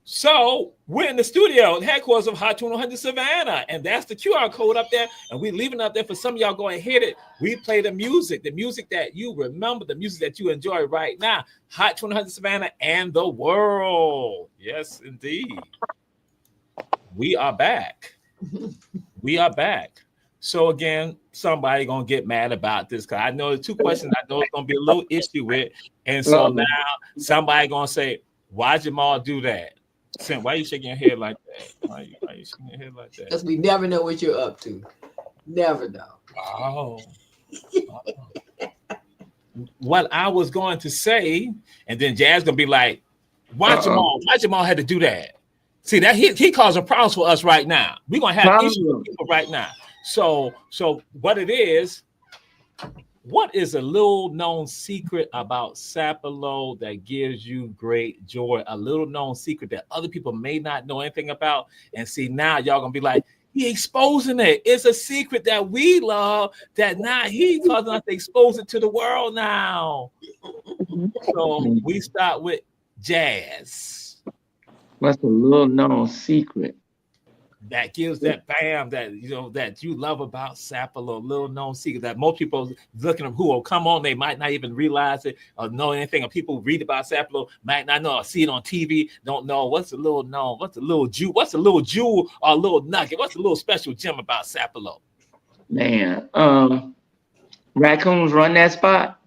So we're in the studio, the headquarters of Hot 100 Savannah, and that's the QR code up there. And we're leaving it up there for some of y'all. Go and hit it. We play the music that you remember, the music that you enjoy right now. Hot 100 Savannah and the world. Yes, indeed. We are back. We are back. So again, somebody gonna get mad about this because I know the two questions I know it's gonna be a little issue with, and so now somebody gonna say, "Why Jamal do that?" Sam, why are you shaking your head like that? Why are you shaking your head like that? Because we never know what you're up to. Never know. Oh. What I was going to say, and then Jazz gonna be like, "Why Jamal? Why Jamal had to do that?" See that he causing problems for us right now. We're gonna have issues with people right now. So what it is? What is a little known secret about Sapelo that gives you great joy? A little known secret that other people may not know anything about. And see, now y'all gonna be like, he exposing it. It's a secret that we love that now he causing us to expose it to the world now. So we start with Jazz. What's a little known secret? That gives that bam that that you love about Sapelo, little known secret that most people looking at who will come on, they might not even realize it or know anything, or people read about Sapelo might not know or see it on TV, don't know what's a little known, what's a little jewel or a little nugget, what's a little special gem about Sapelo? Man, raccoons run that spot.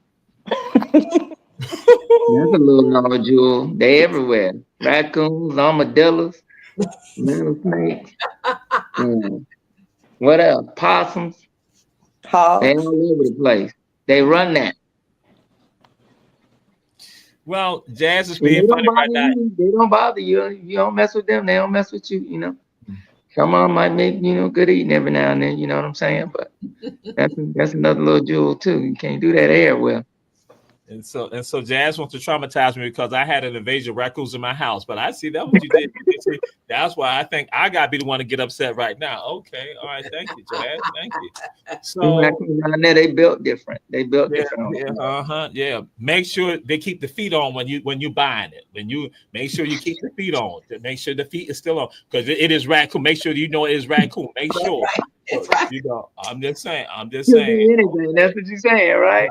That's a little known jewel. They everywhere. Raccoons, armadillos. Rattlesnakes. What else? Possums. They Hogs. all over the place. They run that. Well, Jazz is And being they don't funny right bother now. you. They don't bother you. You don't mess with them. They don't mess with you. You know. Come on, might make good eating every now and then. You know what I'm saying? But that's another little jewel too. You can't do that air well. And so Jazz wants to traumatize me because I had an invasion of raccoons in my house. But I see that what you did. That's why I think I gotta be the one to get upset right now. Okay, all right, thank you, Jazz. Thank you. So Down there, they built different. They built yeah, different. yeah. Make sure they keep the feet on when you buying it. When you make sure you keep the feet on. To make sure the feet is still on because it is raccoon. Make sure you know it is raccoon. Make sure. That's right. You know, I'm just saying. Could be anything. That's what you're saying, right?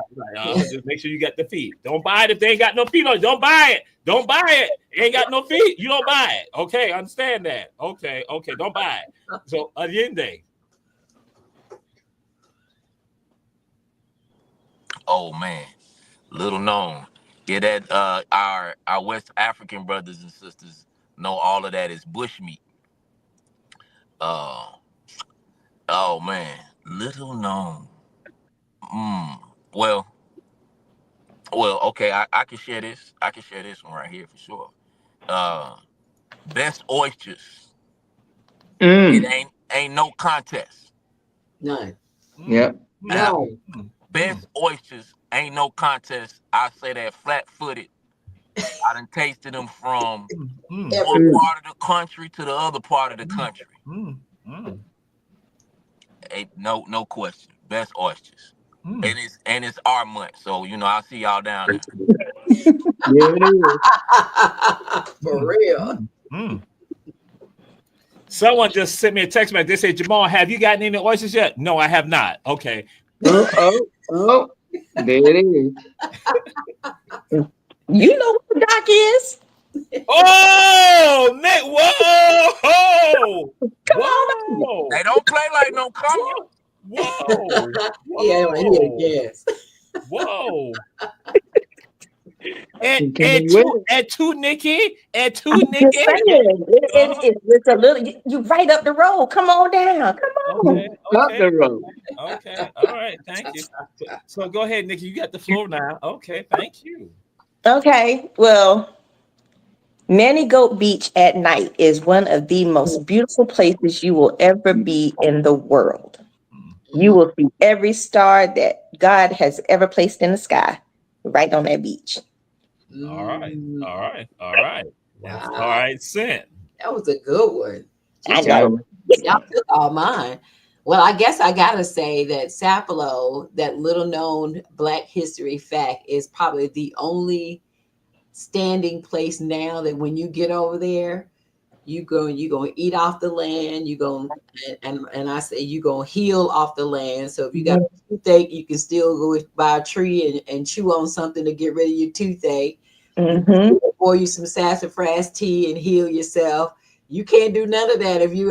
Just make sure you got the feet. Don't buy it if they ain't got no feet on it. Don't buy it. Don't buy it. It ain't got no feet. You don't buy it. Okay, understand that. Okay. Don't buy it. So Allende. Oh man, little known. Yeah, that our West African brothers and sisters know all of that is bushmeat. Uh, oh man, little known. Mm, well, okay, I can share this. I can share this one right here for sure. Best oysters. It ain't no contest. None. Yep. No. Best oysters ain't no contest. I say that flat footed. I done tasted them from one part of the country to the other part of the country. Ain't no question. Best oysters. And it's our month, so I'll see y'all down there. Yeah, it is. For real. Someone just sent me a text message. They said, Jamal, have you gotten any oysters yet? No, I have not. Okay. Oh, there it is. You know what the doc is? Oh, Nick! Whoa! Whoa! They don't play like no common. Whoa! Yeah, yes. Whoa! And two Nikki. It's a little. You right up the road. Come on down. Come on. Up the road. Okay. All right. Thank you. So go ahead, Nikki. You got the floor now. Okay. Thank you. Okay. Well, Nanny Goat Beach at night is one of the most beautiful places you will ever be in the world. You will see every star that God has ever placed in the sky right on that beach. All right. Wow. All right, Sin. That was a good one. I know. Y'all took all mine. Well, I guess I gotta say that Sapelo, that little known Black history fact, is probably the only standing place now that when you get over there, you gonna eat off the land. You go and I say you gonna heal off the land. So if you got a toothache, you can still go by a tree and chew on something to get rid of your toothache. Pour you some sassafras tea and heal yourself. You can't do none of that if you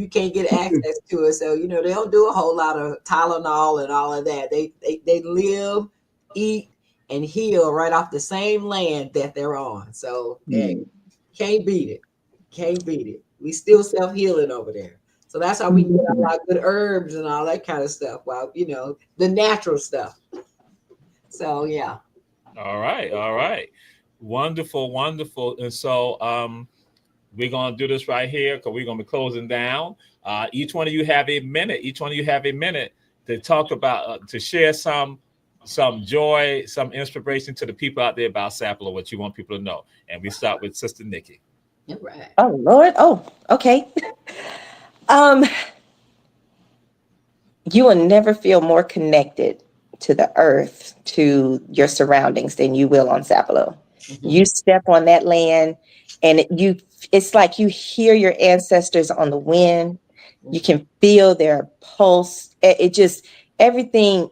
can't get access to it. So they don't do a whole lot of Tylenol and all of that. They live, eat, and heal right off the same land that they're on. So can't beat it. Can't beat it. We still self-healing over there. So that's how we get a lot of good herbs and all that kind of stuff. Well, the natural stuff. So yeah. All right. Wonderful. And so we're gonna do this right here because we're gonna be closing down. Each one of you have a minute. To talk about to share some joy, some inspiration to the people out there about Sapelo, what you want people to know. And we start with Sister Nikki. All right. Oh Lord. Oh, okay. You will never feel more connected to the earth, to your surroundings than you will on Sapelo. You step on that land and it's like you hear your ancestors on the wind. You can feel their pulse. It just, everything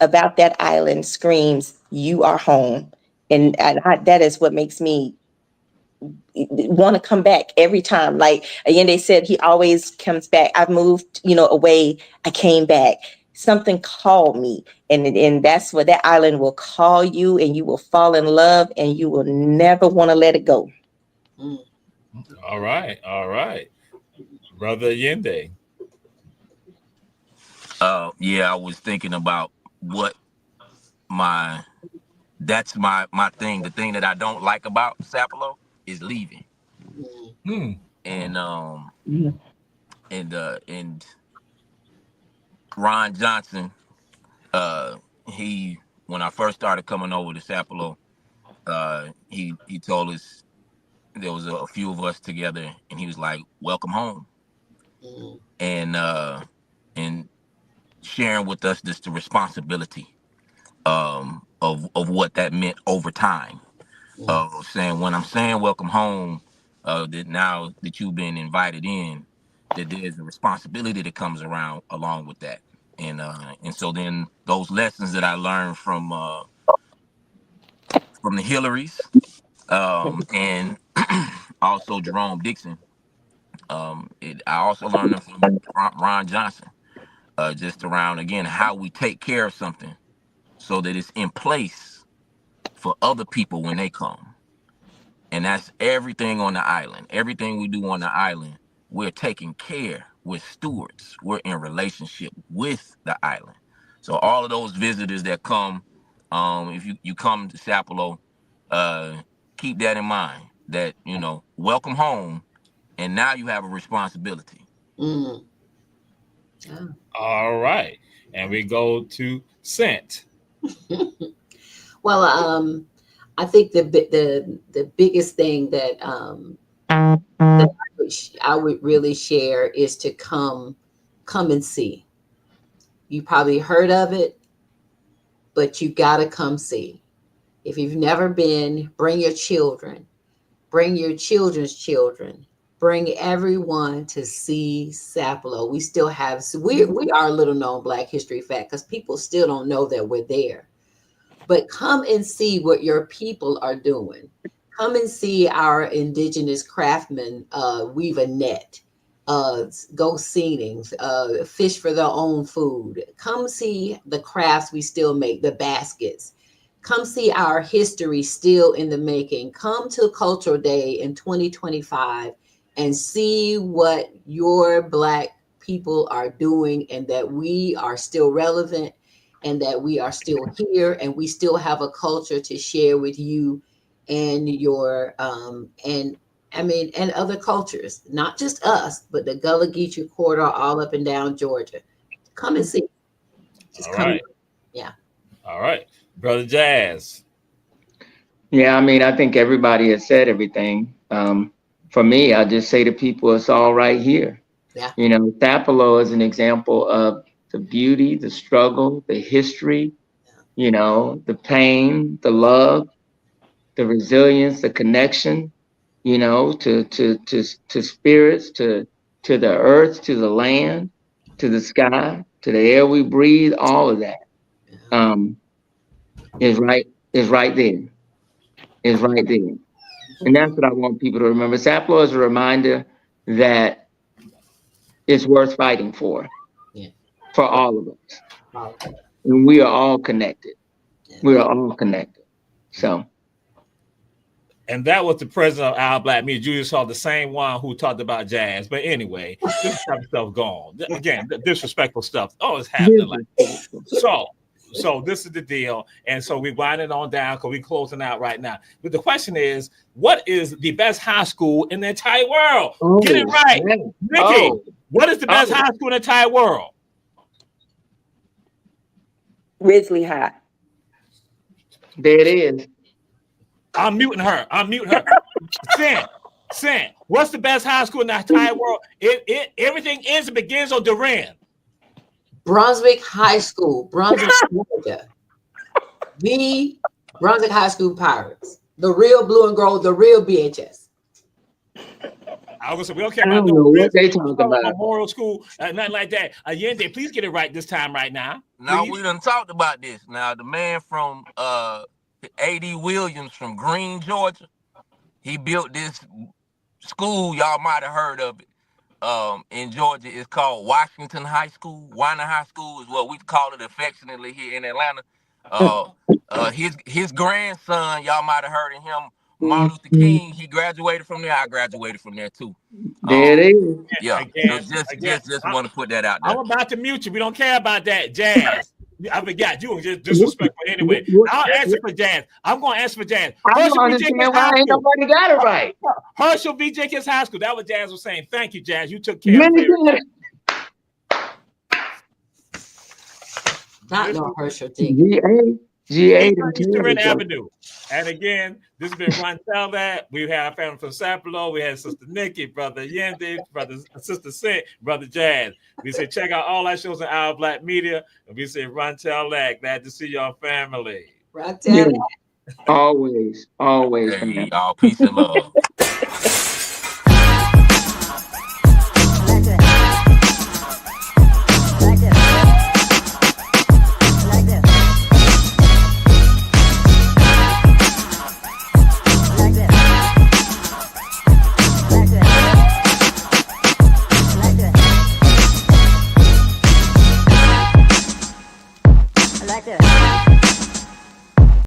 about that island screams, you are home. And that is what makes me want to come back every time. Like Allende said, he always comes back. I've moved, away. I came back. Something called me. And that's what that island will call you, and you will fall in love and you will never want to let it go. All right, brother Yende. Yeah, I was thinking about what my that's my thing. The thing that I don't like about Sapelo is leaving. Mm, Hmm. And Yeah. and Ron Johnson, uh he when I first started coming over to Sapelo, he told us there was a few of us together, and he was like, "Welcome home," mm, and sharing with us just the responsibility of what that meant over time. mm, Saying when I'm saying welcome home, that now that you've been invited in, that there's a responsibility that comes around along with that. And so then those lessons that I learned from the Hillarys, and also Jerome Dixon, I also learned them from Ron Johnson, just around again how we take care of something so that it's in place for other people when they come. And that's everything on the island. Everything we do on the island, we're taking care. We're stewards. We're in relationship with the island. So all of those visitors that come, if you come to Sapelo, uh, keep that in mind. That welcome home, and now you have a responsibility. mm. Yeah. All right, and we go to Scent. Well, I think the biggest thing that I would really share is to come and see. You probably heard of it, but you got to come see. If you've never been, bring your children, bring your children's children, bring everyone to see Sapelo. We still have, so we are a little known Black History fact because people still don't know that we're there. But come and see what your people are doing. Come and see our indigenous craftsmen weave a net, go seining, fish for their own food. Come see the crafts we still make, the baskets. Come see our history still in the making. Come to Cultural Day in 2025 and see what your Black people are doing and that we are still relevant and that we are still here and we still have a culture to share with you and your and I mean and other cultures, not just us, but the Gullah Geechee corridor all up and down Georgia. Come and see. Just All come. right, Yeah. all right, brother Jazz. Yeah, I mean, I think everybody has said everything. For me, I just say to people, it's all right here. Yeah. Sapelo is an example of the beauty, the struggle, the history, the pain, the love, the resilience, the connection, to spirits, to the earth, to the land, to the sky, to the air we breathe. All of that Yeah. um, is right there. Is right there. And that's what I want people to remember. Sapelo is a reminder that it's worth fighting Yeah. for all of us. Wow. And we are all connected. Yeah. We are all connected. So, And that was the president of Our Black Media. Julius Hall, the same one who talked about jazz. But anyway, this type of stuff gone. Again, disrespectful stuff. Oh, it's happening. So this is the deal. And so we're winding on down because we're closing out right now. But the question is, what is the best high school in the entire world? Get it right. man. Nikki, what is the best high school in the entire world? Ridgely High. There it is. I'm muting her. Sin. What's the best high school in the entire world? Everything ends and begins on Duran. Brunswick High School, Brunswick, Georgia. The Brunswick High School Pirates. The real blue and gold, the real BHS. I was say we don't care I about don't no know what they talking about. Memorial School, nothing like that. Yende, please get it right this time, right now. Now Please. we done talked about this. Now the man from A.D. Williams from Green, Georgia, he built this school. Y'all might have heard of it. In Georgia, it's called Washington High School. Washington High School is what we call it affectionately here in Atlanta. His grandson, y'all might have heard of him, Martin Luther King, he graduated from there. I graduated from there too. There it is. Yeah. Again, So just want to put that out there. I'm about to mute you. We don't care about that, Jazz. I forgot you were just disrespectful anyway. I'll answer for Jazz. I'm going to answer for Jazz. I Herschel don't B. understand Jenkins why High ain't School. nobody got it right. Herschel B. Jenkins High School. That was Jazz was saying. Thank you, Jazz. You took care of it. Not no Herschel Jenkins. GA, Eastern Avenue. And again, this has been Ron Tell That. We had family from Sapelo. We had Sister Nikki, Brother Yendi, Sister Sint, Brother Jazz. We said check out all our shows on Our Black Media. And we said Ron Tell That. Glad to see your family. Right there. Always. Hey, y'all, peace and love.